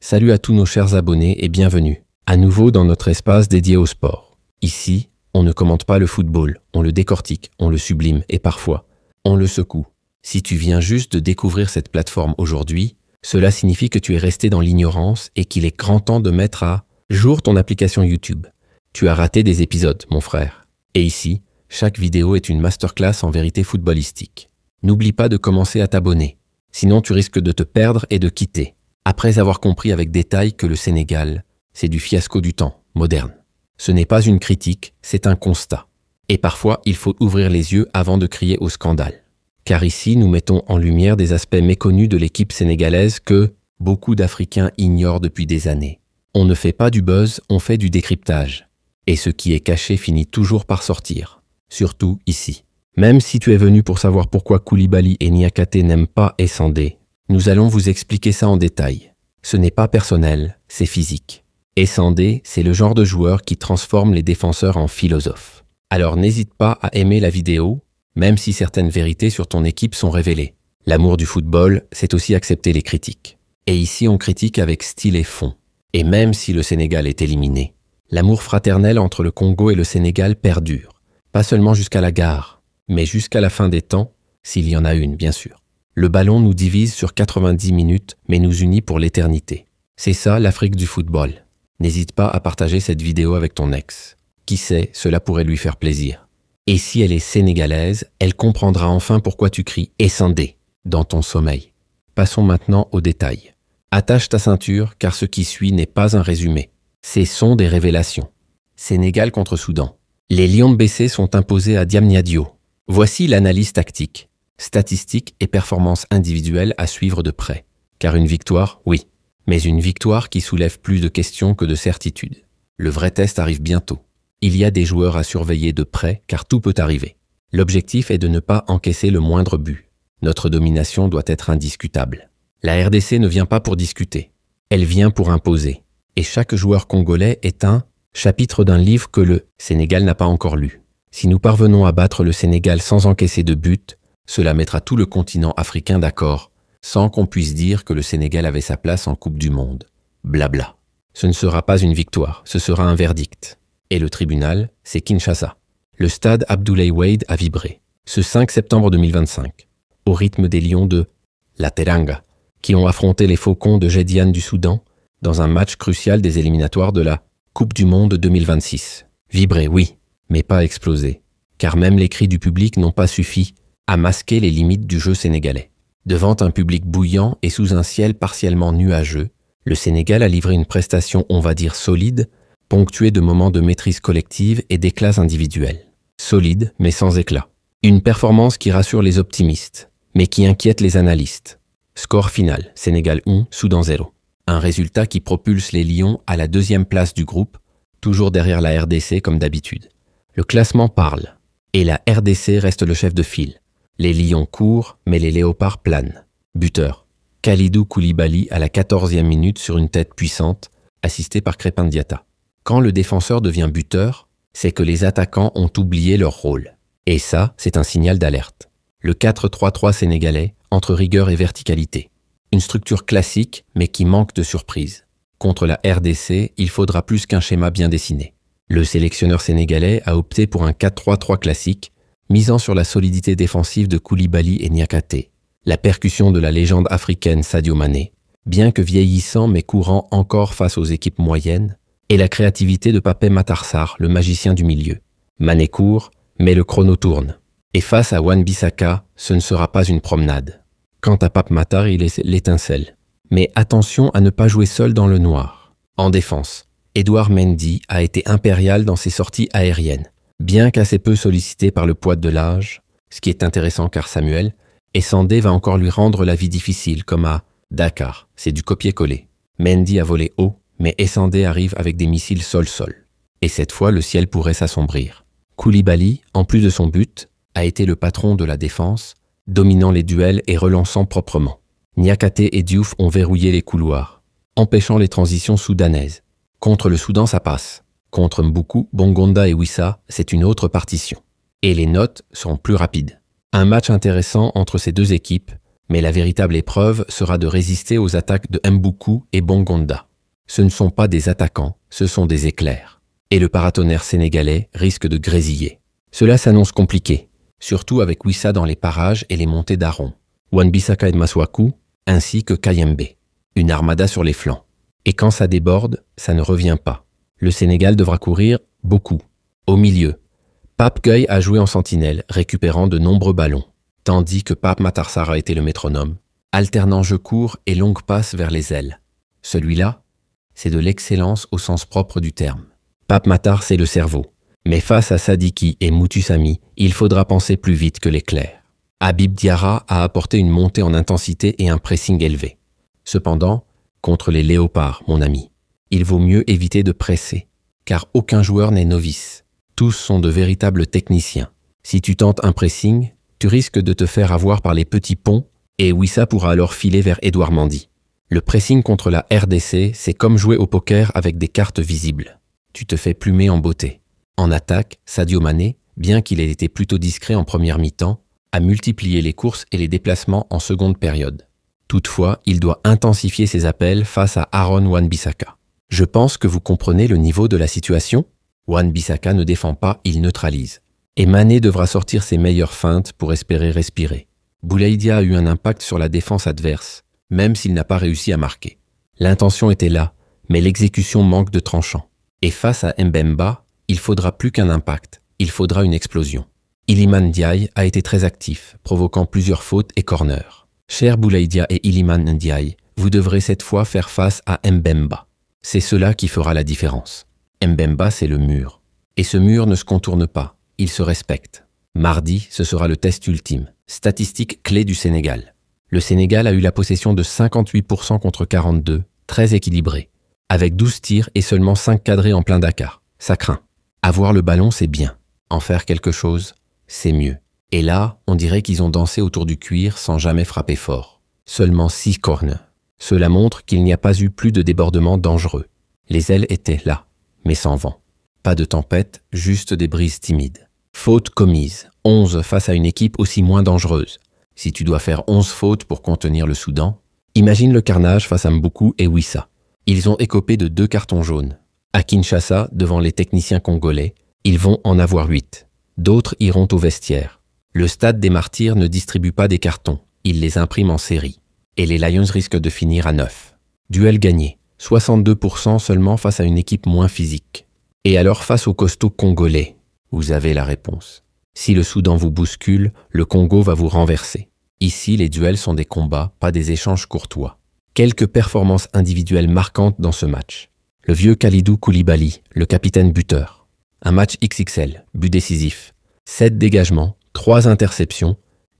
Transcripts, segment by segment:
Salut à tous nos chers abonnés et bienvenue, à nouveau dans notre espace dédié au sport. Ici, on ne commente pas le football, on le décortique, on le sublime et parfois, on le secoue. Si tu viens juste de découvrir cette plateforme aujourd'hui, cela signifie que tu es resté dans l'ignorance et qu'il est grand temps de mettre à jour ton application YouTube. Tu as raté des épisodes, mon frère. Et ici, chaque vidéo est une masterclass en vérité footballistique. N'oublie pas de commencer à t'abonner, sinon tu risques de te perdre et de quitter. Après avoir compris avec détail que le Sénégal, c'est du fiasco du temps, moderne. Ce n'est pas une critique, c'est un constat. Et parfois, il faut ouvrir les yeux avant de crier au scandale. Car ici, nous mettons en lumière des aspects méconnus de l'équipe sénégalaise que beaucoup d'Africains ignorent depuis des années. On ne fait pas du buzz, on fait du décryptage. Et ce qui est caché finit toujours par sortir. Surtout ici. Même si tu es venu pour savoir pourquoi Koulibaly et Niakhaté n'aiment pas Essandé, nous allons vous expliquer ça en détail. Ce n'est pas personnel, c'est physique. Essandé, c'est le genre de joueur qui transforme les défenseurs en philosophes. Alors n'hésite pas à aimer la vidéo, même si certaines vérités sur ton équipe sont révélées. L'amour du football, c'est aussi accepter les critiques. Et ici, on critique avec style et fond. Et même si le Sénégal est éliminé, l'amour fraternel entre le Congo et le Sénégal perdure. Pas seulement jusqu'à la gare, mais jusqu'à la fin des temps, s'il y en a une, bien sûr. Le ballon nous divise sur 90 minutes, mais nous unit pour l'éternité. C'est ça l'Afrique du football. N'hésite pas à partager cette vidéo avec ton ex. Qui sait, cela pourrait lui faire plaisir. Et si elle est sénégalaise, elle comprendra enfin pourquoi tu cries « Essandé » dans ton sommeil. Passons maintenant aux détails. Attache ta ceinture, car ce qui suit n'est pas un résumé. Ce sont des révélations. Sénégal contre Soudan. Les Lions de Bessé sont imposés à Diamniadio. Voici l'analyse tactique. Statistiques et performances individuelles à suivre de près. Car une victoire, oui, mais une victoire qui soulève plus de questions que de certitudes. Le vrai test arrive bientôt. Il y a des joueurs à surveiller de près car tout peut arriver. L'objectif est de ne pas encaisser le moindre but. Notre domination doit être indiscutable. La RDC ne vient pas pour discuter. Elle vient pour imposer. Et chaque joueur congolais est un chapitre d'un livre que le Sénégal n'a pas encore lu. Si nous parvenons à battre le Sénégal sans encaisser de but, cela mettra tout le continent africain d'accord, sans qu'on puisse dire que le Sénégal avait sa place en Coupe du Monde. Blabla. Ce ne sera pas une victoire, ce sera un verdict. Et le tribunal, c'est Kinshasa. Le stade Abdoulaye Wade a vibré, ce 5 septembre 2025, au rythme des Lions de La Teranga, qui ont affronté les Faucons de Gédiane du Soudan dans un match crucial des éliminatoires de la Coupe du Monde 2026. Vibrer, oui, mais pas exploser, car même les cris du public n'ont pas suffi à masquer les limites du jeu sénégalais. Devant un public bouillant et sous un ciel partiellement nuageux, le Sénégal a livré une prestation, on va dire solide, ponctuée de moments de maîtrise collective et d'éclats individuels. Solide, mais sans éclat. Une performance qui rassure les optimistes, mais qui inquiète les analystes. Score final, Sénégal 1, Soudan 0. Un résultat qui propulse les Lions à la 2e place du groupe, toujours derrière la RDC comme d'habitude. Le classement parle, et la RDC reste le chef de file. Les lions courent, mais les léopards planent. Buteur. Kalidou Koulibaly à la 14e minute sur une tête puissante, assisté par Crépin Diatta. Quand le défenseur devient buteur, c'est que les attaquants ont oublié leur rôle. Et ça, c'est un signal d'alerte. Le 4-3-3 sénégalais, entre rigueur et verticalité. Une structure classique, mais qui manque de surprise. Contre la RDC, il faudra plus qu'un schéma bien dessiné. Le sélectionneur sénégalais a opté pour un 4-3-3 classique, misant sur la solidité défensive de Koulibaly et Niakhaté, la percussion de la légende africaine Sadio Mané, bien que vieillissant mais courant encore face aux équipes moyennes, et la créativité de Pape Matar Sarr, le magicien du milieu. Mané court, mais le chrono tourne. Et face à Wan-Bissaka, ce ne sera pas une promenade. Quant à Pape Matar, il est l'étincelle. Mais attention à ne pas jouer seul dans le noir. En défense, Edouard Mendy a été impérial dans ses sorties aériennes. Bien qu'assez peu sollicité par le poids de l'âge, ce qui est intéressant car Samuel, Essandé va encore lui rendre la vie difficile comme à Dakar, c'est du copier-coller. Mendy a volé haut, mais Essandé arrive avec des missiles sol-sol. Et cette fois, le ciel pourrait s'assombrir. Koulibaly, en plus de son but, a été le patron de la défense, dominant les duels et relançant proprement. Niakhaté et Diouf ont verrouillé les couloirs, empêchant les transitions soudanaises. Contre le Soudan, ça passe. Contre Mboukou, Bongonda et Wissa, c'est une autre partition. Et les notes sont plus rapides. Un match intéressant entre ces deux équipes, Mais la véritable épreuve sera de résister aux attaques de Mboukou et Bongonda. Ce ne sont pas des attaquants, ce sont des éclairs. Et le paratonnerre sénégalais risque de grésiller. Cela s'annonce compliqué, surtout avec Wissa dans les parages et les montées d'Aron, Wan-Bissaka et Masuaku, ainsi que Kayembe. Une armada sur les flancs. Et quand ça déborde, ça ne revient pas. Le Sénégal devra courir beaucoup. Au milieu, Pape Gueye a joué en sentinelle, récupérant de nombreux ballons, tandis que Pape Matar Sarr a été le métronome, alternant jeu court et longue passe vers les ailes. Celui-là, c'est de l'excellence au sens propre du terme. Pape Matar, c'est le cerveau. Mais face à Sadiki et Moutusami, il faudra penser plus vite que l'éclair. Habib Diarra a apporté une montée en intensité et un pressing élevé. Cependant, contre les léopards, mon ami, il vaut mieux éviter de presser, car aucun joueur n'est novice. Tous sont de véritables techniciens. Si tu tentes un pressing, tu risques de te faire avoir par les petits ponts et Wissa pourra alors filer vers Edouard Mendy. Le pressing contre la RDC, c'est comme jouer au poker avec des cartes visibles. Tu te fais plumer en beauté. En attaque, Sadio Mané, bien qu'il ait été plutôt discret en première mi-temps, a multiplié les courses et les déplacements en seconde période. Toutefois, il doit intensifier ses appels face à Aaron Wan-Bissaka. Je pense que vous comprenez le niveau de la situation. Wan-Bissaka ne défend pas, il neutralise. Et Mané devra sortir ses meilleures feintes pour espérer respirer. Boulaye Dia a eu un impact sur la défense adverse, même s'il n'a pas réussi à marquer. L'intention était là, mais l'exécution manque de tranchant. Et face à Mbemba, il faudra plus qu'un impact, il faudra une explosion. Iliman Ndiaye a été très actif, provoquant plusieurs fautes et corners. Cher Boulaye Dia et Iliman Ndiaye, vous devrez cette fois faire face à Mbemba. C'est cela qui fera la différence. Mbemba, c'est le mur. Et ce mur ne se contourne pas, il se respecte. Mardi, ce sera le test ultime. Statistique clé du Sénégal. Le Sénégal a eu la possession de 58% contre 42, très équilibré, avec 12 tirs et seulement 5 cadrés en plein Dakar. Ça craint. Avoir le ballon, c'est bien. En faire quelque chose, c'est mieux. Et là, on dirait qu'ils ont dansé autour du cuir sans jamais frapper fort. Seulement 6 corners. Cela montre qu'il n'y a pas eu plus de débordements dangereux. Les ailes étaient là, mais sans vent. Pas de tempête, juste des brises timides. Faute commise, 11 face à une équipe aussi moins dangereuse. Si tu dois faire 11 fautes pour contenir le Soudan, imagine le carnage face à Mboukou et Wissa. Ils ont écopé de 2 cartons jaunes. À Kinshasa, devant les techniciens congolais, ils vont en avoir 8. D'autres iront au vestiaire. Le stade des martyrs ne distribue pas des cartons, il les imprime en série. Et les Lions risquent de finir à 9. Duel gagné, 62% seulement face à une équipe moins physique. Et alors face aux costauds congolais, vous avez la réponse. Si le Soudan vous bouscule, le Congo va vous renverser. Ici, les duels sont des combats, pas des échanges courtois. Quelques performances individuelles marquantes dans ce match. Le vieux Khalidou Koulibaly, le capitaine buteur. Un match XXL, but décisif. 7 dégagements, 3 interceptions,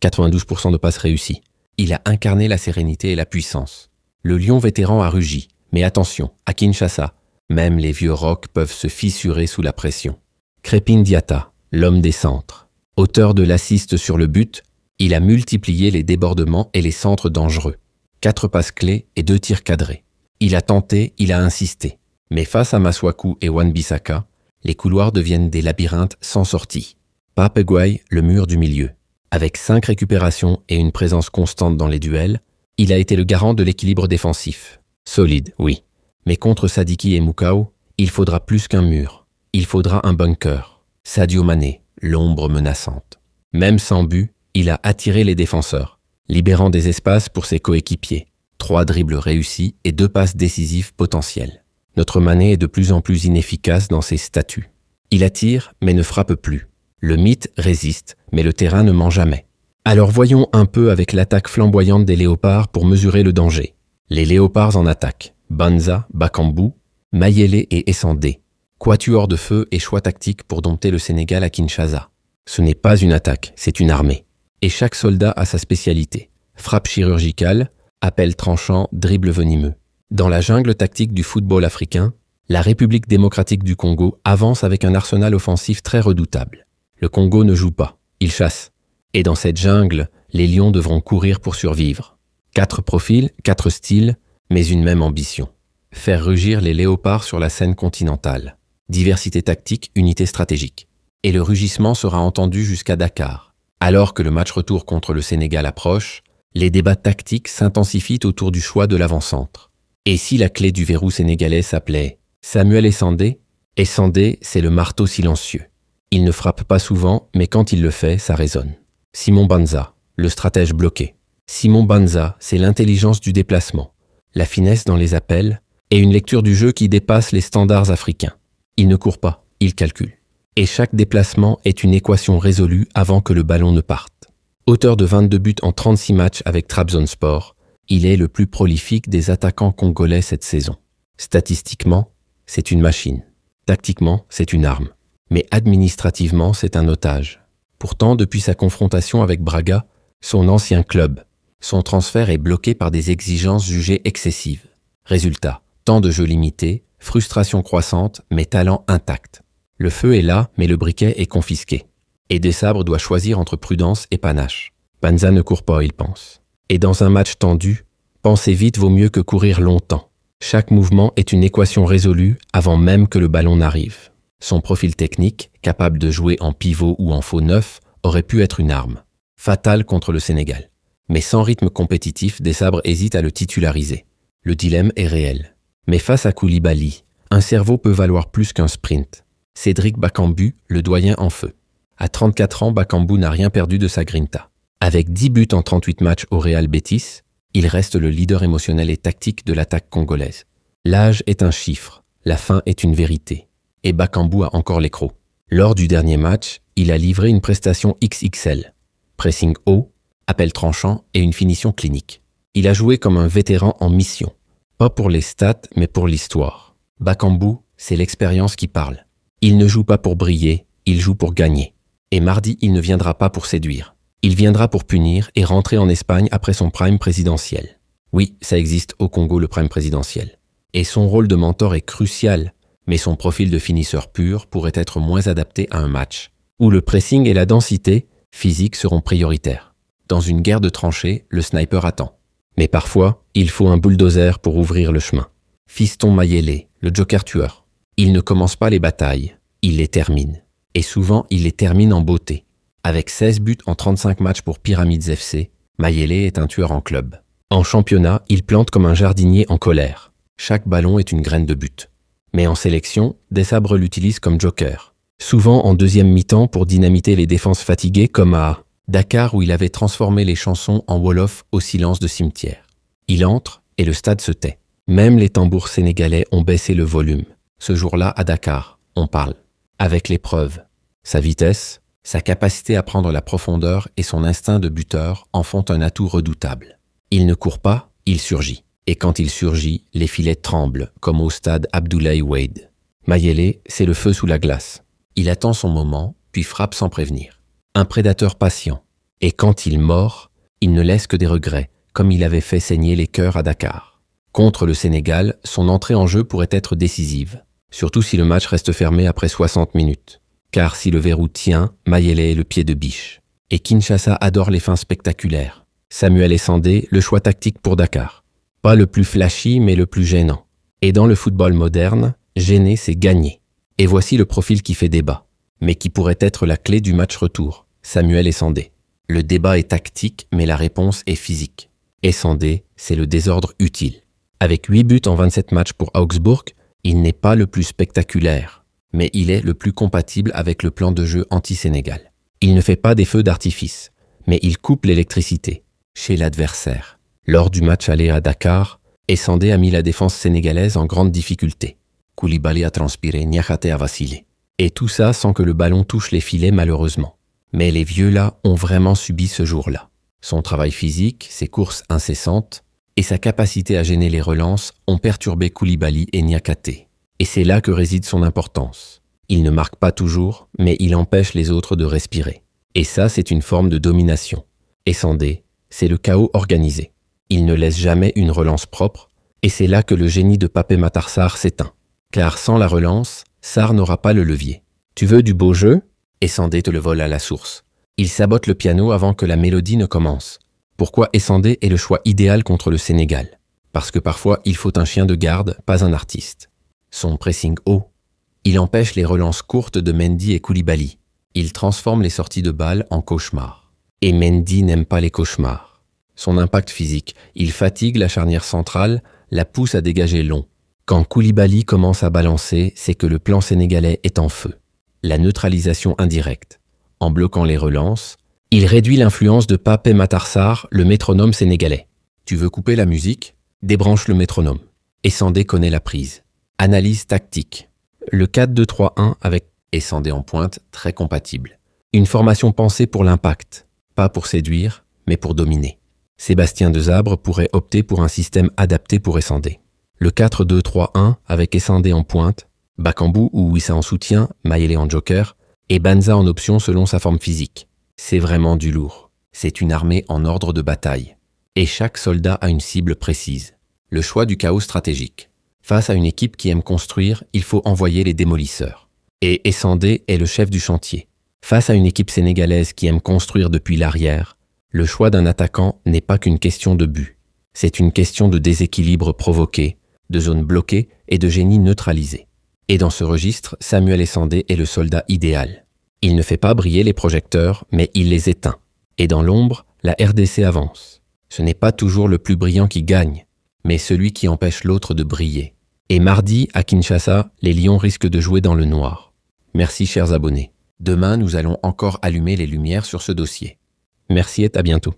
92% de passes réussies. Il a incarné la sérénité et la puissance. Le lion vétéran a rugi, mais attention, à Kinshasa, même les vieux rocs peuvent se fissurer sous la pression. Crépin Diatta, l'homme des centres. Auteur de l'assist sur le but, il a multiplié les débordements et les centres dangereux. 4 passes clés et 2 tirs cadrés. Il a tenté, il a insisté. Mais face à Masuaku et Wan-Bissaka, les couloirs deviennent des labyrinthes sans sortie. Pape Gueye, le mur du milieu. Avec 5 récupérations et une présence constante dans les duels, il a été le garant de l'équilibre défensif. Solide, oui. Mais contre Sadiki et Moukao, il faudra plus qu'un mur. Il faudra un bunker. Sadio Mané, l'ombre menaçante. Même sans but, il a attiré les défenseurs, libérant des espaces pour ses coéquipiers. 3 dribbles réussis et 2 passes décisives potentielles. Notre Mané est de plus en plus inefficace dans ses statuts. Il attire, mais ne frappe plus. Le mythe résiste, mais le terrain ne ment jamais. Alors voyons un peu avec l'attaque flamboyante des léopards pour mesurer le danger. Les léopards en attaque. Banza, Bakambu, Mayele et Essandé. Quatuor de feu et choix tactique pour dompter le Sénégal à Kinshasa. Ce n'est pas une attaque, c'est une armée. Et chaque soldat a sa spécialité. Frappe chirurgicale, appel tranchant, dribble venimeux. Dans la jungle tactique du football africain, la République démocratique du Congo avance avec un arsenal offensif très redoutable. Le Congo ne joue pas, il chasse. Et dans cette jungle, les lions devront courir pour survivre. 4 profils, 4 styles, mais une même ambition. Faire rugir les léopards sur la scène continentale. Diversité tactique, unité stratégique. Et le rugissement sera entendu jusqu'à Dakar. Alors que le match retour contre le Sénégal approche, Les débats tactiques s'intensifient autour du choix de l'avant-centre. Et si la clé du verrou sénégalais s'appelait Samuel Essandé? Essandé, c'est le marteau silencieux. Il ne frappe pas souvent, mais quand il le fait, ça résonne. Simon Banza, le stratège bloqué. Simon Banza, c'est l'intelligence du déplacement, la finesse dans les appels et une lecture du jeu qui dépasse les standards africains. Il ne court pas, il calcule. Et chaque déplacement est une équation résolue avant que le ballon ne parte. Auteur de 22 buts en 36 matchs avec Trabzonspor, il est le plus prolifique des attaquants congolais cette saison. Statistiquement, c'est une machine. Tactiquement, c'est une arme. Mais administrativement, c'est un otage. Pourtant, depuis sa confrontation avec Braga, son ancien club, son transfert est bloqué par des exigences jugées excessives. Résultat, temps de jeu limité, frustration croissante, mais talent intact. Le feu est là, mais le briquet est confisqué. Et Desabre doit choisir entre prudence et panache. Banza ne court pas, il pense. Et dans un match tendu, penser vite vaut mieux que courir longtemps. Chaque mouvement est une équation résolue avant même que le ballon n'arrive. Son profil technique, capable de jouer en pivot ou en faux neuf, aurait pu être une arme. Fatale contre le Sénégal. Mais sans rythme compétitif, Desabre hésite à le titulariser. Le dilemme est réel. Mais face à Koulibaly, un cerveau peut valoir plus qu'un sprint. Cédric Bakambu, le doyen en feu. À 34 ans, Bakambu n'a rien perdu de sa grinta. Avec 10 buts en 38 matchs au Real Betis, il reste le leader émotionnel et tactique de l'attaque congolaise. L'âge est un chiffre, la fin est une vérité. Et Bakambu a encore les crocs. Lors du dernier match, il a livré une prestation XXL. Pressing haut, appel tranchant et une finition clinique. Il a joué comme un vétéran en mission. Pas pour les stats, mais pour l'histoire. Bakambu, c'est l'expérience qui parle. Il ne joue pas pour briller, il joue pour gagner. Et mardi, il ne viendra pas pour séduire. Il viendra pour punir et rentrer en Espagne après son prime présidentiel. Oui, ça existe au Congo, le prime présidentiel. Et son rôle de mentor est crucial, mais son profil de finisseur pur pourrait être moins adapté à un match, où le pressing et la densité physique seront prioritaires. Dans une guerre de tranchées, le sniper attend. Mais parfois, il faut un bulldozer pour ouvrir le chemin. Fiston Mayele, le joker tueur. Il ne commence pas les batailles, il les termine. Et souvent, il les termine en beauté. Avec 16 buts en 35 matchs pour Pyramids FC, Mayele est un tueur en club. En championnat, il plante comme un jardinier en colère. Chaque ballon est une graine de but. Mais en sélection, Desabre l'utilise comme joker. Souvent en deuxième mi-temps pour dynamiter les défenses fatiguées comme à Dakar où il avait transformé les chansons en Wolof au silence de cimetière. Il entre et le stade se tait. Même les tambours sénégalais ont baissé le volume. Ce jour-là, à Dakar, on parle. Avec l'épreuve. Sa vitesse, sa capacité à prendre la profondeur et son instinct de buteur en font un atout redoutable. Il ne court pas, il surgit. Et quand il surgit, les filets tremblent, comme au stade Abdoulaye Wade. Mayele, c'est le feu sous la glace. Il attend son moment, puis frappe sans prévenir. Un prédateur patient. Et quand il mord, il ne laisse que des regrets, comme il avait fait saigner les cœurs à Dakar. Contre le Sénégal, son entrée en jeu pourrait être décisive, surtout si le match reste fermé après 60 minutes. Car si le verrou tient, Mayele est le pied de biche. Et Kinshasa adore les fins spectaculaires. Samuel Essandé, le choix tactique pour Dakar. Pas le plus flashy, mais le plus gênant. Et dans le football moderne, gêner, c'est gagner. Et voici le profil qui fait débat, mais qui pourrait être la clé du match retour, Samuel Essandé. Le débat est tactique, mais la réponse est physique. Essandé, c'est le désordre utile. Avec 8 buts en 27 matchs pour Augsbourg, il n'est pas le plus spectaculaire, mais il est le plus compatible avec le plan de jeu anti-Sénégal. Il ne fait pas des feux d'artifice, mais il coupe l'électricité, chez l'adversaire. Lors du match aller à Dakar, Essandé a mis la défense sénégalaise en grande difficulté. Koulibaly a transpiré, Niakhaté a vacillé. Et tout ça sans que le ballon touche les filets malheureusement. Mais les vieux-là ont vraiment subi ce jour-là. Son travail physique, ses courses incessantes et sa capacité à gêner les relances ont perturbé Koulibaly et Niakhaté. Et c'est là que réside son importance. Il ne marque pas toujours, mais il empêche les autres de respirer. Et ça, c'est une forme de domination. Essandé, c'est le chaos organisé. Il ne laisse jamais une relance propre, et c'est là que le génie de Pape Matar Sarr s'éteint. Car sans la relance, Sarr n'aura pas le levier. Tu veux du beau jeu? Essandé te le vole à la source. Il sabote le piano avant que la mélodie ne commence. Pourquoi Essandé est le choix idéal contre le Sénégal? Parce que parfois, il faut un chien de garde, pas un artiste. Son pressing haut. Il empêche les relances courtes de Mendy et Koulibaly. Il transforme les sorties de balles en cauchemars. Et Mendy n'aime pas les cauchemars. Son impact physique, il fatigue la charnière centrale, la pousse à dégager long. Quand Koulibaly commence à balancer, c'est que le plan sénégalais est en feu. La neutralisation indirecte. En bloquant les relances, il réduit l'influence de Pape Matar Sarr, le métronome sénégalais. Tu veux couper la musique? Débranche le métronome. Essandé connaît la prise. Analyse tactique. Le 4-2-3-1 avec Essandé en pointe, très compatible. Une formation pensée pour l'impact, pas pour séduire, mais pour dominer. Sébastien Desabre pourrait opter pour un système adapté pour Essandé. Le 4-2-3-1 avec Essandé en pointe, Bakambu ou Wissa en soutien, Mayele en joker, et Banza en option selon sa forme physique. C'est vraiment du lourd. C'est une armée en ordre de bataille. Et chaque soldat a une cible précise. Le choix du chaos stratégique. Face à une équipe qui aime construire, il faut envoyer les démolisseurs. Et Essandé est le chef du chantier. Face à une équipe sénégalaise qui aime construire depuis l'arrière, le choix d'un attaquant n'est pas qu'une question de but. C'est une question de déséquilibre provoqué, de zones bloquées et de génie neutralisé. Et dans ce registre, Samuel Essandé est le soldat idéal. Il ne fait pas briller les projecteurs, mais il les éteint. Et dans l'ombre, la RDC avance. Ce n'est pas toujours le plus brillant qui gagne, mais celui qui empêche l'autre de briller. Et mardi, à Kinshasa, les Lions risquent de jouer dans le noir. Merci chers abonnés. Demain, nous allons encore allumer les lumières sur ce dossier. Merci et à bientôt.